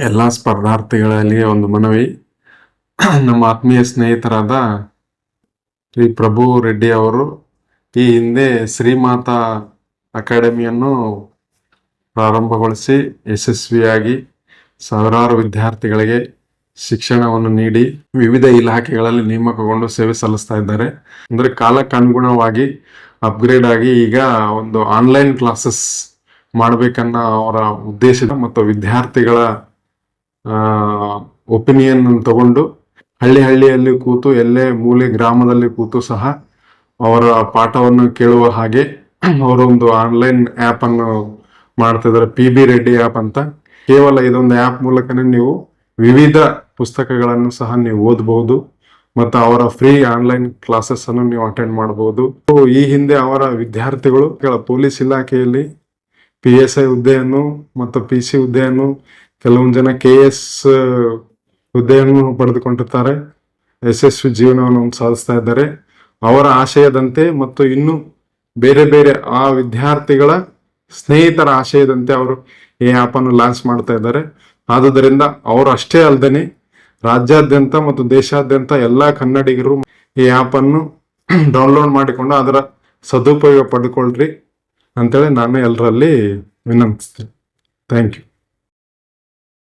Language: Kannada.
ಎಲ್ಲ ಸ್ಪರ್ಧಾರ್ಥಿಗಳಲ್ಲಿ ಒಂದು ಮನವಿ. ನಮ್ಮ ಆತ್ಮೀಯ ಸ್ನೇಹಿತರಾದ ಶ್ರೀ ಪ್ರಭು ರೆಡ್ಡಿ ಅವರು ಈ ಹಿಂದೆ ಶ್ರೀಮಾತಾ ಅಕಾಡೆಮಿಯನ್ನು ಪ್ರಾರಂಭಗೊಳಿಸಿ ಯಶಸ್ವಿಯಾಗಿ ಸಾವಿರಾರು ವಿದ್ಯಾರ್ಥಿಗಳಿಗೆ ಶಿಕ್ಷಣವನ್ನು ನೀಡಿ ವಿವಿಧ ಇಲಾಖೆಗಳಲ್ಲಿ ನೇಮಕಗೊಂಡು ಸೇವೆ ಸಲ್ಲಿಸ್ತಾ ಇದ್ದಾರೆ. ಅಂದರೆ ಕಾಲಕ್ಕನುಗುಣವಾಗಿ ಅಪ್ಗ್ರೇಡ್ ಆಗಿ ಈಗ ಒಂದು ಆನ್ಲೈನ್ ಕ್ಲಾಸಸ್ ಮಾಡಬೇಕನ್ನೋ ಅವರ ಉದ್ದೇಶ ಮತ್ತು ವಿದ್ಯಾರ್ಥಿಗಳ ಒಪಿನಿಯನ್ ತಗೊಂಡು ಹಳ್ಳಿಯಲ್ಲಿ ಕೂತು ಎಲ್ಲೇ ಮೂಲೆ ಗ್ರಾಮದಲ್ಲಿ ಕೂತು ಸಹ ಅವರ ಪಾಠವನ್ನು ಕೇಳುವ ಹಾಗೆ ಅವರೊಂದು ಆನ್ಲೈನ್ ಆ್ಯಪ್ ಅನ್ನು ಮಾಡ್ತಿದ್ದಾರೆ, PB ರೆಡ್ಡಿ ಆ್ಯಪ್ ಅಂತ. ಕೇವಲ ಇದೊಂದು ಆ್ಯಪ್ ಮೂಲಕನೇ ನೀವು ವಿವಿಧ ಪುಸ್ತಕಗಳನ್ನು ಸಹ ನೀವು ಓದಬಹುದು ಮತ್ತು ಅವರ ಫ್ರೀ ಆನ್ಲೈನ್ ಕ್ಲಾಸಸ್ ಅನ್ನು ನೀವು ಅಟೆಂಡ್ ಮಾಡಬಹುದು. ಈ ಹಿಂದೆ ಅವರ ವಿದ್ಯಾರ್ಥಿಗಳು ಪೊಲೀಸ್ ಇಲಾಖೆಯಲ್ಲಿ PSI ಹುದ್ದೆಯನ್ನು ಮತ್ತು PC ಹುದ್ದೆಯನ್ನು, ಕೆಲವೊಂದು ಜನ KS ಹುದ್ದೆಯನ್ನು ಪಡೆದುಕೊಂಡಿರ್ತಾರೆ. ಯಶಸ್ವಿ ಜೀವನವನ್ನು ಸಾಧಿಸ್ತಾ ಇದ್ದಾರೆ. ಅವರ ಆಶಯದಂತೆ ಮತ್ತು ಇನ್ನು ಬೇರೆ ಬೇರೆ ಆ ವಿದ್ಯಾರ್ಥಿಗಳ ಸ್ನೇಹಿತರ ಆಶಯದಂತೆ ಅವರು ಈ ಆ್ಯಪ್ ಅನ್ನು ಲಾಂಚ್ ಮಾಡ್ತಾ ಇದ್ದಾರೆ. ಆದುದರಿಂದ ಅವರು ಅಷ್ಟೇ ಅಲ್ಲದೆ ರಾಜ್ಯಾದ್ಯಂತ ಮತ್ತು ದೇಶಾದ್ಯಂತ ಎಲ್ಲ ಕನ್ನಡಿಗರು ಈ ಆ್ಯಪ್ ಅನ್ನು ಡೌನ್ಲೋಡ್ ಮಾಡಿಕೊಂಡು ಅದರ ಸದುಪಯೋಗ ಪಡ್ಕೊಳ್ರಿ ಅಂತೇಳಿ ನಾನು ಎಲ್ಲರಲ್ಲಿ ವಿನಂತಿಸ್ತೇನೆ. Thank you.